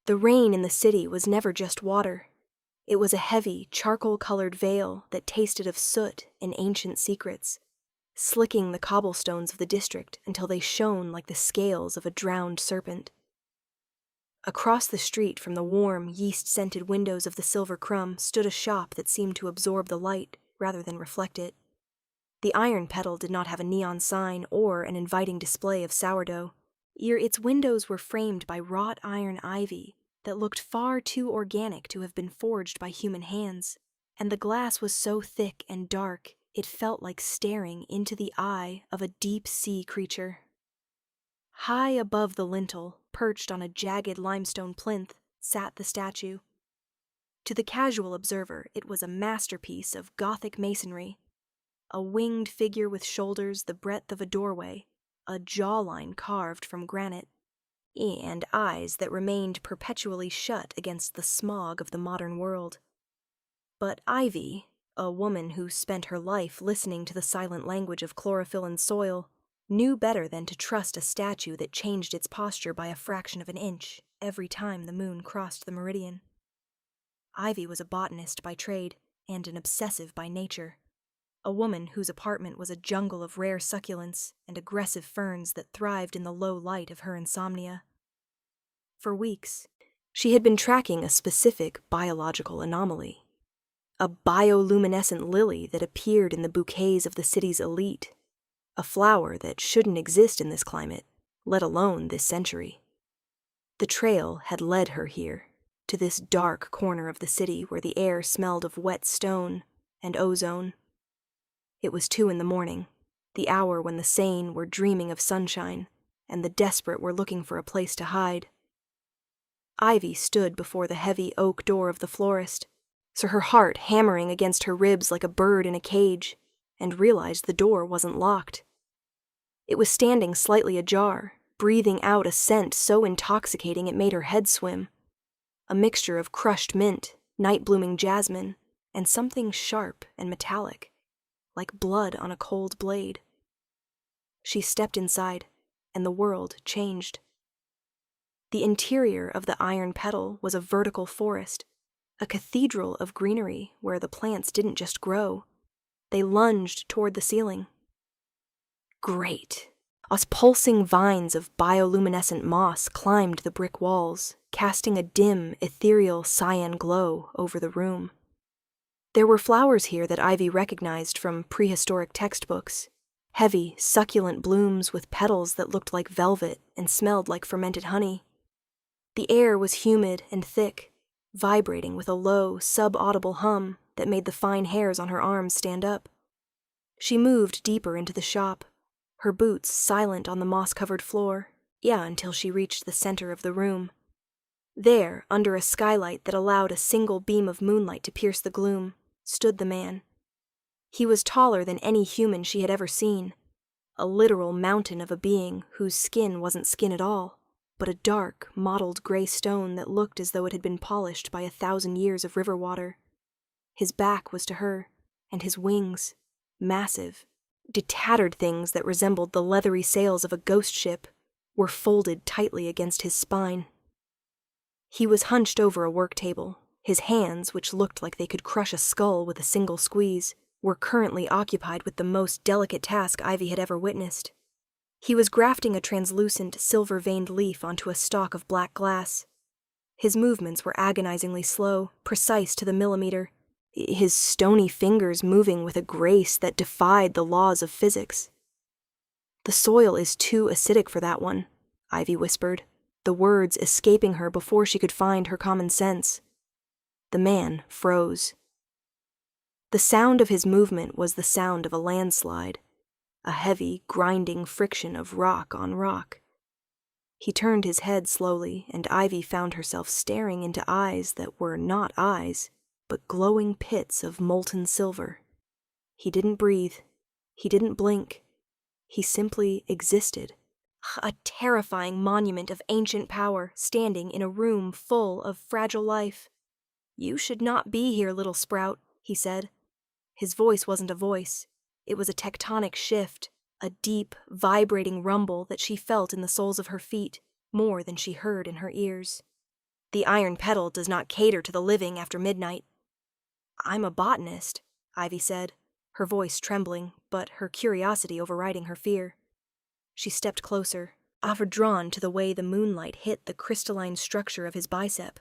The rain in the city was never just water. It was a heavy, charcoal-colored veil that tasted of soot and ancient secrets, slicking the cobblestones of the district until they shone like the scales of a drowned serpent. Across the street from the warm, yeast-scented windows of the Silver Crumb stood a shop that seemed to absorb the light rather than reflect it. The Iron Petal did not have a neon sign or an inviting display of sourdough. Its windows were framed by wrought iron ivy that looked far too organic to have been forged by human hands, and the glass was so thick and dark it felt like staring into the eye of a deep-sea creature. High above the lintel, perched on a jagged limestone plinth, sat the statue. To the casual observer, it was a masterpiece of Gothic masonry, a winged figure with shoulders the breadth of a doorway, a jawline carved from granite, and eyes that remained perpetually shut against the smog of the modern world. But Ivy, a woman who spent her life listening to the silent language of chlorophyll and soil, knew better than to trust a statue that changed its posture by a fraction of an inch every time the moon crossed the meridian. Ivy was a botanist by trade and an obsessive by nature, a woman whose apartment was a jungle of rare succulents and aggressive ferns that thrived in the low light of her insomnia. For weeks, she had been tracking a specific biological anomaly, a bioluminescent lily that appeared in the bouquets of the city's elite, a flower that shouldn't exist in this climate, let alone this century. The trail had led her here, to this dark corner of the city where the air smelled of wet stone and ozone. It was 2 a.m, the hour when the sane were dreaming of sunshine and the desperate were looking for a place to hide. Ivy stood before the heavy oak door of the florist, so her heart hammering against her ribs like a bird in a cage, and realized the door wasn't locked. It was standing slightly ajar, breathing out a scent so intoxicating it made her head swim. A mixture of crushed mint, night-blooming jasmine, and something sharp and metallic, like blood on a cold blade. She stepped inside, and the world changed. The interior of the Iron Petal was a vertical forest, a cathedral of greenery where the plants didn't just grow. They lunged toward the ceiling. Great! Pulsing vines of bioluminescent moss climbed the brick walls, casting a dim, ethereal cyan glow over the room. There were flowers here that Ivy recognized from prehistoric textbooks, heavy, succulent blooms with petals that looked like velvet and smelled like fermented honey. The air was humid and thick, vibrating with a low, sub-audible hum that made the fine hairs on her arms stand up. She moved deeper into the shop, her boots silent on the moss-covered floor, until she reached the center of the room. There, under a skylight that allowed a single beam of moonlight to pierce the gloom, stood the man. He was taller than any human she had ever seen, a literal mountain of a being whose skin wasn't skin at all, but a dark, mottled gray stone that looked as though it had been polished by 1,000 years of river water. His back was to her, and his wings, massive, tattered things that resembled the leathery sails of a ghost ship, were folded tightly against his spine. He was hunched over a work table. His hands, which looked like they could crush a skull with a single squeeze, were currently occupied with the most delicate task Ivy had ever witnessed. He was grafting a translucent, silver-veined leaf onto a stalk of black glass. His movements were agonizingly slow, precise to the millimeter, his stony fingers moving with a grace that defied the laws of physics. "The soil is too acidic for that one," Ivy whispered, the words escaping her before she could find her common sense. The man froze. The sound of his movement was the sound of a landslide, a heavy, grinding friction of rock on rock. He turned his head slowly, and Ivy found herself staring into eyes that were not eyes, but glowing pits of molten silver. He didn't breathe. He didn't blink. He simply existed. A terrifying monument of ancient power standing in a room full of fragile life. "You should not be here, little sprout," he said. His voice wasn't a voice. It was a tectonic shift, a deep, vibrating rumble that she felt in the soles of her feet, more than she heard in her ears. The Iron Petal does not cater to the living after midnight. I'm a botanist, Ivy said, her voice trembling, but her curiosity overriding her fear. She stepped closer, overdrawn to the way the moonlight hit the crystalline structure of his bicep.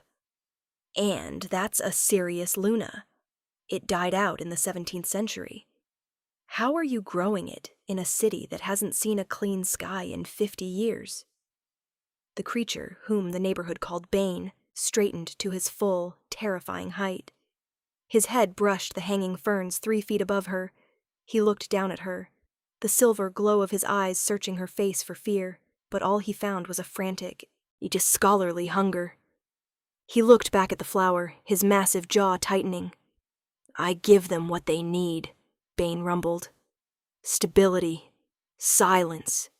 And that's a Sirius Luna. It died out in the 17th century. How are you growing it in a city that hasn't seen a clean sky in 50 years? The creature, whom the neighborhood called Bane, straightened to his full, terrifying height. His head brushed the hanging ferns 3 feet above her. He looked down at her, the silver glow of his eyes searching her face for fear, but all he found was a frantic, scholarly hunger. He looked back at the flower, his massive jaw tightening. I give them what they need, Bane rumbled. Stability, silence,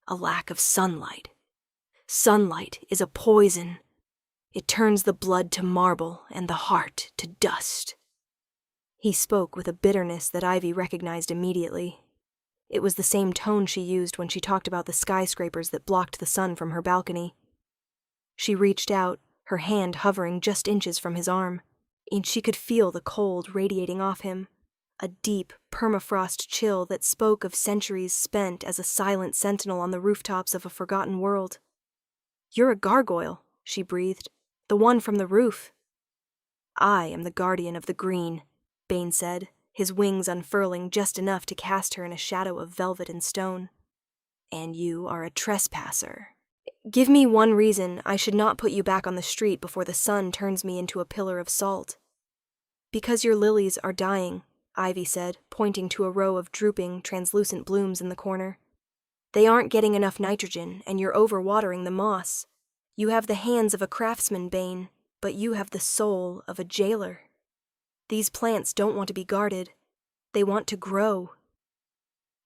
a lack of sunlight. Sunlight is a poison. It turns the blood to marble and the heart to dust. He spoke with a bitterness that Ivy recognized immediately. It was the same tone she used when she talked about the skyscrapers that blocked the sun from her balcony. She reached out, her hand hovering just inches from his arm, and she could feel the cold radiating off him, a deep, permafrost chill that spoke of centuries spent as a silent sentinel on the rooftops of a forgotten world. You're a gargoyle, she breathed, the one from the roof. I am the guardian of the green, Bane said, his wings unfurling just enough to cast her in a shadow of velvet and stone. And you are a trespasser. Give me one reason I should not put you back on the street before the sun turns me into a pillar of salt. Because your lilies are dying, Ivy said, pointing to a row of drooping, translucent blooms in the corner. They aren't getting enough nitrogen, and you're overwatering the moss. You have the hands of a craftsman, Bane, but you have the soul of a jailer. These plants don't want to be guarded. They want to grow.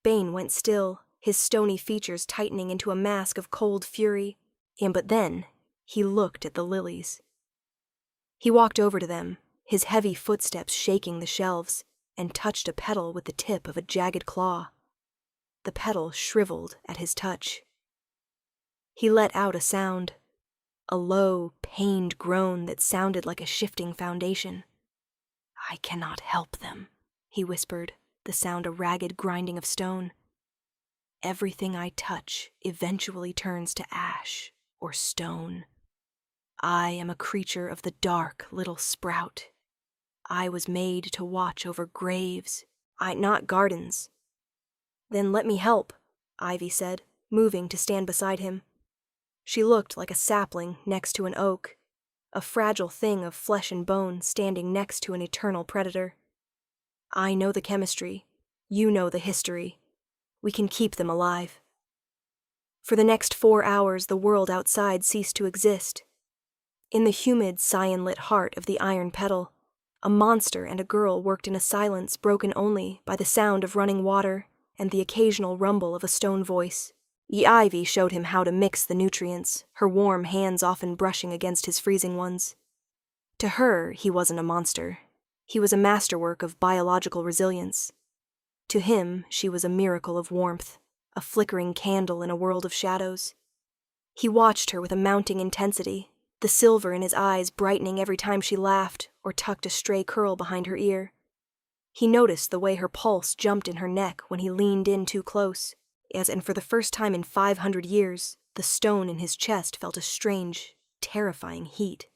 Bane went still, his stony features tightening into a mask of cold fury, but then he looked at the lilies. He walked over to them, his heavy footsteps shaking the shelves, and touched a petal with the tip of a jagged claw. The petal shriveled at his touch. He let out a sound, a low, pained groan that sounded like a shifting foundation. I cannot help them, he whispered, the sound a ragged grinding of stone. Everything I touch eventually turns to ash or stone. I am a creature of the dark, little sprout. I was made to watch over graves, not gardens. Then let me help, Ivy said, moving to stand beside him. She looked like a sapling next to an oak, a fragile thing of flesh and bone standing next to an eternal predator. I know the chemistry. You know the history. We can keep them alive. For the next 4 hours, the world outside ceased to exist. In the humid, cyan-lit heart of the Iron Petal, a monster and a girl worked in a silence broken only by the sound of running water and the occasional rumble of a stone voice. Ivy showed him how to mix the nutrients, her warm hands often brushing against his freezing ones. To her, he wasn't a monster. He was a masterwork of biological resilience. To him, she was a miracle of warmth, a flickering candle in a world of shadows. He watched her with a mounting intensity, the silver in his eyes brightening every time she laughed or tucked a stray curl behind her ear. He noticed the way her pulse jumped in her neck when he leaned in too close, and for the first time in 500 years, the stone in his chest felt a strange, terrifying heat.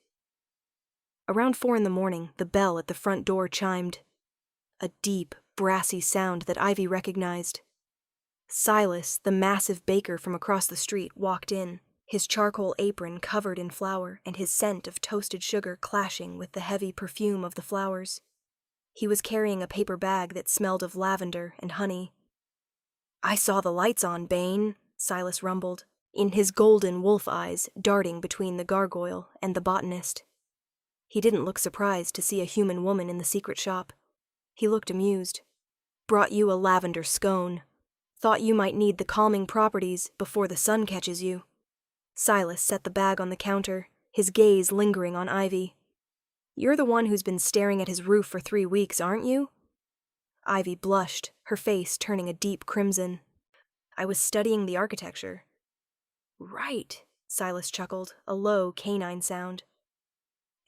Around 4 a.m, the bell at the front door chimed. A deep, brassy sound that Ivy recognized. Silas, the massive baker from across the street, walked in, his charcoal apron covered in flour and his scent of toasted sugar clashing with the heavy perfume of the flowers. He was carrying a paper bag that smelled of lavender and honey. I saw the lights on, Bane, Silas rumbled, in his golden wolf eyes darting between the gargoyle and the botanist. He didn't look surprised to see a human woman in the secret shop. He looked amused. Brought you a lavender scone. Thought you might need the calming properties before the sun catches you. Silas set the bag on the counter, his gaze lingering on Ivy. You're the one who's been staring at his roof for 3 weeks, aren't you? Ivy blushed, her face turning a deep crimson. I was studying the architecture. Right, Silas chuckled, a low canine sound.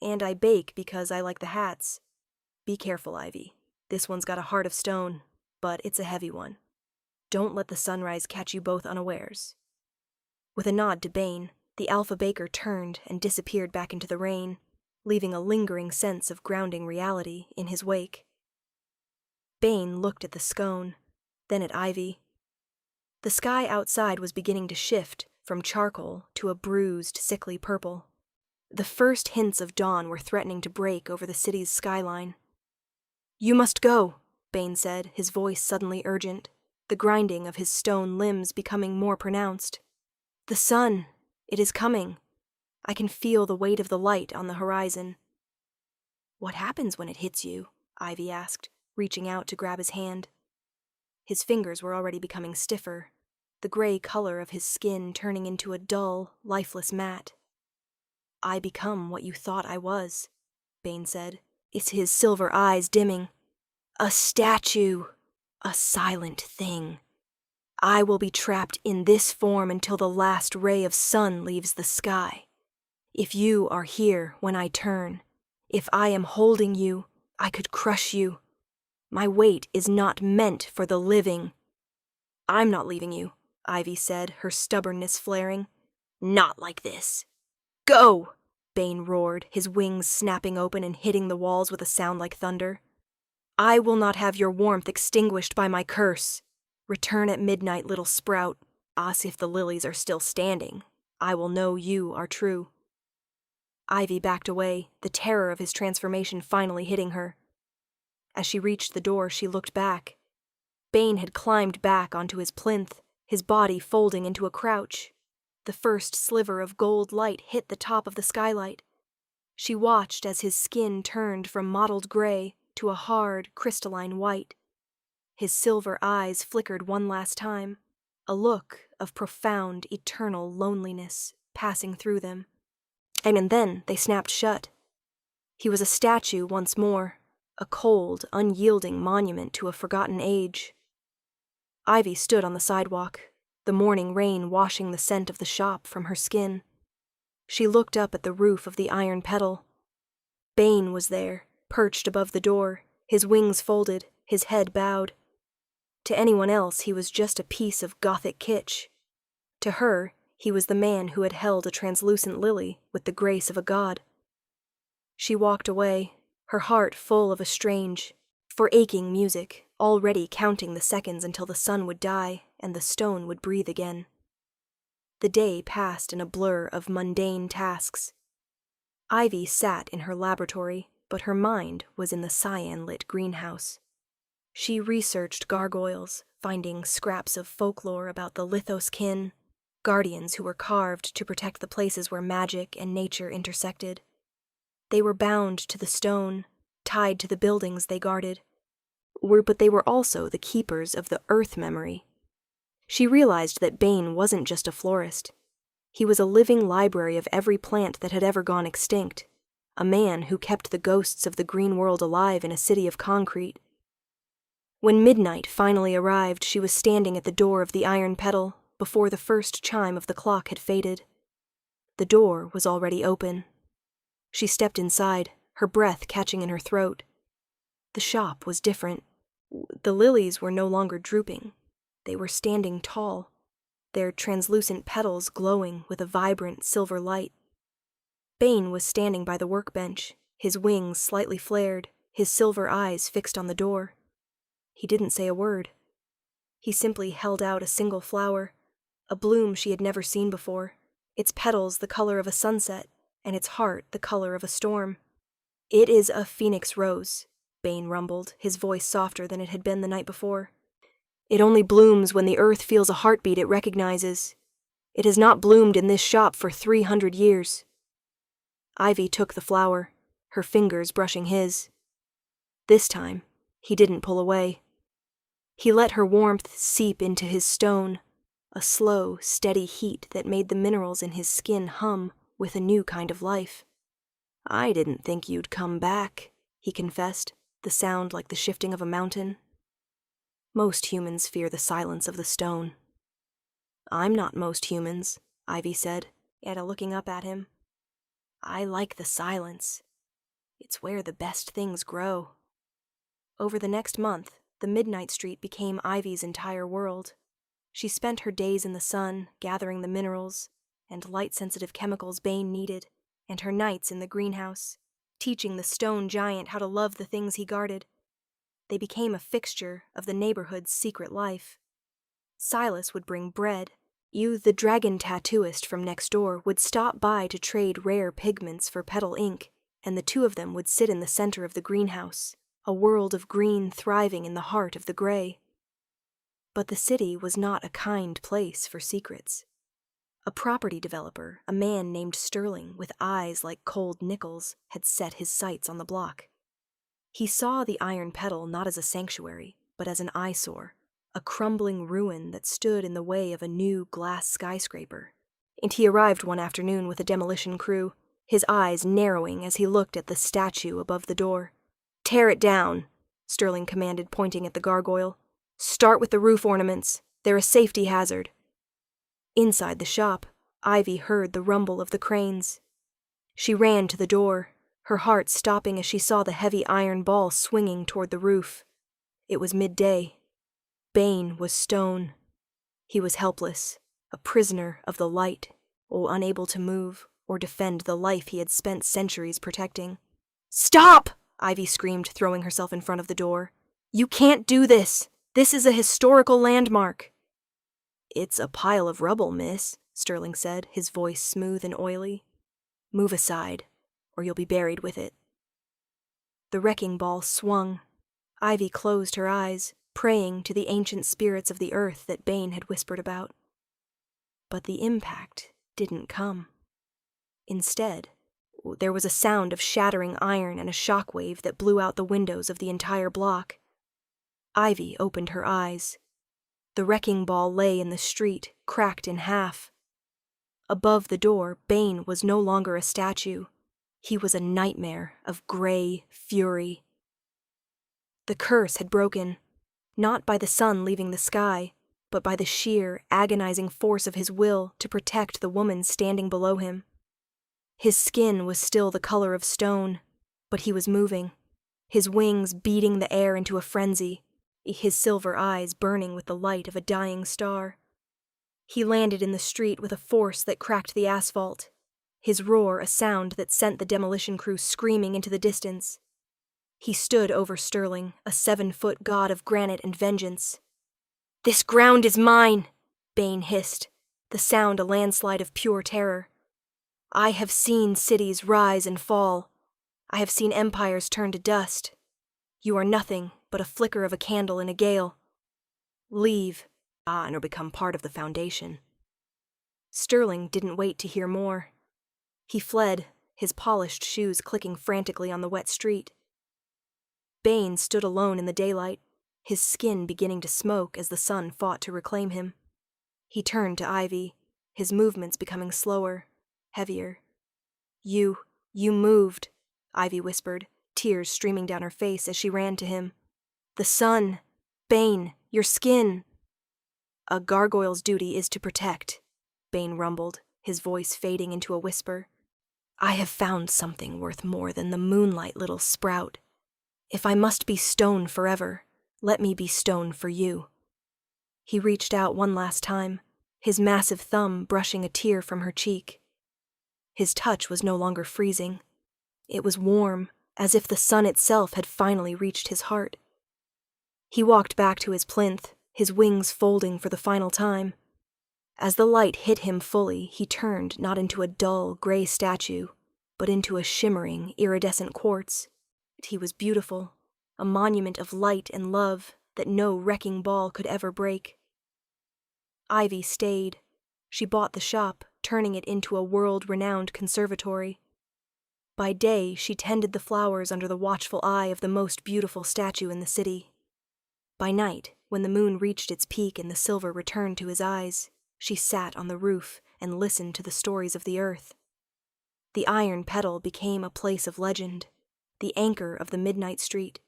and I bake because I like the hats. Be careful, Ivy. This one's got a heart of stone, but it's a heavy one. Don't let the sunrise catch you both unawares." With a nod to Bane, the alpha baker turned and disappeared back into the rain, leaving a lingering sense of grounding reality in his wake. Bane looked at the scone, then at Ivy. The sky outside was beginning to shift from charcoal to a bruised, sickly purple. The first hints of dawn were threatening to break over the city's skyline. "You must go," Bane said, his voice suddenly urgent, the grinding of his stone limbs becoming more pronounced. "The sun, it is coming. I can feel the weight of the light on the horizon." "What happens when it hits you?" Ivy asked, reaching out to grab his hand. His fingers were already becoming stiffer, the gray color of his skin turning into a dull, lifeless matte. "I become what you thought I was," Bane said, his silver eyes dimming. "A statue, a silent thing. I will be trapped in this form until the last ray of sun leaves the sky. If you are here when I turn, if I am holding you, I could crush you. My weight is not meant for the living." "I'm not leaving you," Ivy said, her stubbornness flaring. "Not like this." "Go!" Bane roared, his wings snapping open and hitting the walls with a sound like thunder. "I will not have your warmth extinguished by my curse. Return at midnight, little sprout. See if the lilies are still standing. I will know you are true." Ivy backed away, the terror of his transformation finally hitting her. As she reached the door, she looked back. Bane had climbed back onto his plinth, his body folding into a crouch. The first sliver of gold light hit the top of the skylight. She watched as his skin turned from mottled gray to a hard, crystalline white. His silver eyes flickered one last time, a look of profound, eternal loneliness passing through them. And then they snapped shut. He was a statue once more, a cold, unyielding monument to a forgotten age. Ivy stood on the sidewalk, the morning rain washing the scent of the shop from her skin. She looked up at the roof of the Iron Petal. Bane was there, perched above the door, his wings folded, his head bowed. To anyone else, he was just a piece of Gothic kitsch. To her, he was the man who had held a translucent lily with the grace of a god. She walked away, her heart full of a strange, aching music, already counting the seconds until the sun would die and the stone would breathe again. The day passed in a blur of mundane tasks. Ivy sat in her laboratory, but her mind was in the cyan-lit greenhouse. She researched gargoyles, finding scraps of folklore about the Lithos kin, guardians who were carved to protect the places where magic and nature intersected. They were bound to the stone, tied to the buildings they guarded, but they were also the keepers of the earth memory. She realized that Bane wasn't just a florist. He was a living library of every plant that had ever gone extinct, a man who kept the ghosts of the green world alive in a city of concrete. When midnight finally arrived, she was standing at the door of the Iron Petal before the first chime of the clock had faded. The door was already open. She stepped inside, her breath catching in her throat. The shop was different. The lilies were no longer drooping. They were standing tall, their translucent petals glowing with a vibrant silver light. Bane was standing by the workbench, his wings slightly flared, his silver eyes fixed on the door. He didn't say a word. He simply held out a single flower, a bloom she had never seen before, its petals the color of a sunset, and its heart the color of a storm. "It is a phoenix rose," Bane rumbled, his voice softer than it had been the night before. "It only blooms when the earth feels a heartbeat it recognizes. It has not bloomed in this shop for 300 years. Ivy took the flower, her fingers brushing his. This time, he didn't pull away. He let her warmth seep into his stone, a slow, steady heat that made the minerals in his skin hum with a new kind of life. "I didn't think you'd come back," he confessed, the sound like the shifting of a mountain. "Most humans fear the silence of the stone." "I'm not most humans," Ivy said, Ada looking up at him. "I like the silence," It's where the best things grow. Over the next month, the Midnight Street became Ivy's entire world. She spent her days in the sun, gathering the minerals and light-sensitive chemicals Bane needed, and her nights in the greenhouse, teaching the stone giant how to love the things he guarded. They became a fixture of the neighborhood's secret life. Silas would bring bread. You, the dragon tattooist from next door, would stop by to trade rare pigments for petal ink, and the two of them would sit in the center of the greenhouse, a world of green thriving in the heart of the gray. But the city was not a kind place for secrets. A property developer, a man named Sterling with eyes like cold nickels, had set his sights on the block. He saw the Iron Petal not as a sanctuary, but as an eyesore, a crumbling ruin that stood in the way of a new glass skyscraper. And he arrived one afternoon with a demolition crew, his eyes narrowing as he looked at the statue above the door. "Tear it down," Sterling commanded, pointing at the gargoyle. "Start with the roof ornaments. They're a safety hazard." Inside the shop, Ivy heard the rumble of the cranes. She ran to the door, her heart stopping as she saw the heavy iron ball swinging toward the roof. It was midday. Bane was stone. He was helpless, a prisoner of the light, unable to move or defend the life he had spent centuries protecting. "Stop!" Ivy screamed, throwing herself in front of the door. "You can't do this! This is a historical landmark!" "It's a pile of rubble, miss," Sterling said, his voice smooth and oily. "Move aside, or you'll be buried with it." The wrecking ball swung. Ivy closed her eyes, praying to the ancient spirits of the earth that Bane had whispered about. But the impact didn't come. Instead, there was a sound of shattering iron and a shockwave that blew out the windows of the entire block. Ivy opened her eyes. The wrecking ball lay in the street, cracked in half. Above the door, Bane was no longer a statue. He was a nightmare of gray fury. The curse had broken, not by the sun leaving the sky, but by the sheer, agonizing force of his will to protect the woman standing below him. His skin was still the color of stone, but he was moving, his wings beating the air into a frenzy, his silver eyes burning with the light of a dying star. He landed in the street with a force that cracked the asphalt, his roar a sound that sent the demolition crew screaming into the distance. He stood over Sterling, a 7-foot god of granite and vengeance. "This ground is mine," Bane hissed, the sound a landslide of pure terror. "I have seen cities rise and fall. I have seen empires turn to dust. You are nothing but a flicker of a candle in a gale. Leave, or become part of the Foundation." Sterling didn't wait to hear more. He fled, his polished shoes clicking frantically on the wet street. Bane stood alone in the daylight, his skin beginning to smoke as the sun fought to reclaim him. He turned to Ivy, his movements becoming slower, heavier. You moved," Ivy whispered, tears streaming down her face as she ran to him. "The sun! Bane, your skin!" "A gargoyle's duty is to protect," Bane rumbled, his voice fading into a whisper. "I have found something worth more than the moonlight, little sprout. If I must be stone forever, let me be stone for you." He reached out one last time, his massive thumb brushing a tear from her cheek. His touch was no longer freezing. It was warm, as if the sun itself had finally reached his heart. He walked back to his plinth, his wings folding for the final time. As the light hit him fully, he turned not into a dull, gray statue, but into a shimmering, iridescent quartz. He was beautiful, a monument of light and love that no wrecking ball could ever break. Ivy stayed. She bought the shop, turning it into a world-renowned conservatory. By day, she tended the flowers under the watchful eye of the most beautiful statue in the city. By night, when the moon reached its peak and the silver returned to his eyes, she sat on the roof and listened to the stories of the earth. The Iron Petal became a place of legend, the anchor of the Midnight Street,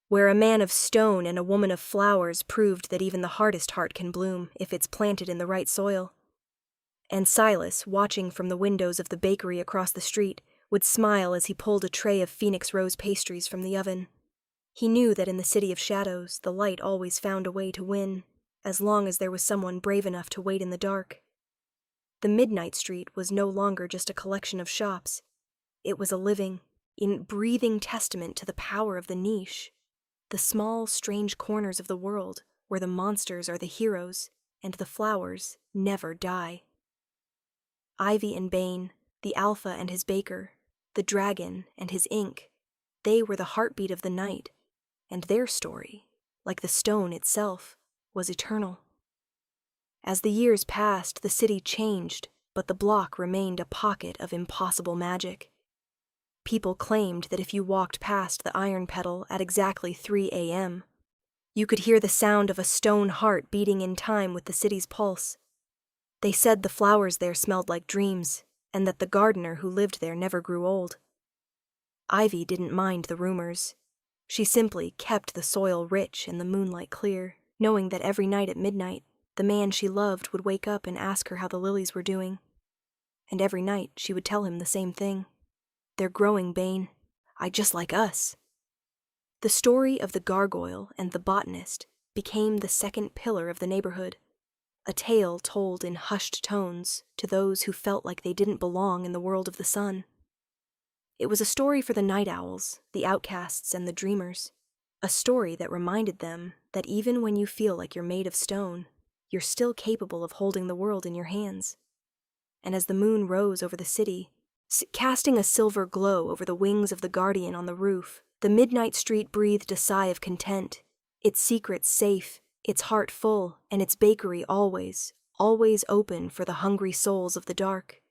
where a man of stone and a woman of flowers proved that even the hardest heart can bloom if it's planted in the right soil. And Silas, watching from the windows of the bakery across the street, would smile as he pulled a tray of phoenix rose pastries from the oven. He knew that in the City of Shadows, the light always found a way to win, as long as there was someone brave enough to wait in the dark. The Midnight Street was no longer just a collection of shops. It was a living, breathing testament to the power of the niche, the small, strange corners of the world where the monsters are the heroes and the flowers never die. Ivy and Bane, the Alpha and his baker, the dragon and his ink, they were the heartbeat of the night, and their story, like the stone itself, was eternal. As the years passed, the city changed, but the block remained a pocket of impossible magic. People claimed that if you walked past the Iron Petal at exactly 3 a.m., you could hear the sound of a stone heart beating in time with the city's pulse. They said the flowers there smelled like dreams, and that the gardener who lived there never grew old. Ivy didn't mind the rumors. She simply kept the soil rich and the moonlight clear, knowing that every night at midnight, the man she loved would wake up and ask her how the lilies were doing. And every night she would tell him the same thing. "They're growing, Bane. Just like us." The story of the gargoyle and the botanist became the second pillar of the neighborhood, a tale told in hushed tones to those who felt like they didn't belong in the world of the sun. It was a story for the night owls, the outcasts, and the dreamers, a story that reminded them that even when you feel like you're made of stone, you're still capable of holding the world in your hands. And as the moon rose over the city, casting a silver glow over the wings of the guardian on the roof, the midnight street breathed a sigh of content, its secrets safe, its heart full, and its bakery always, always open for the hungry souls of the dark.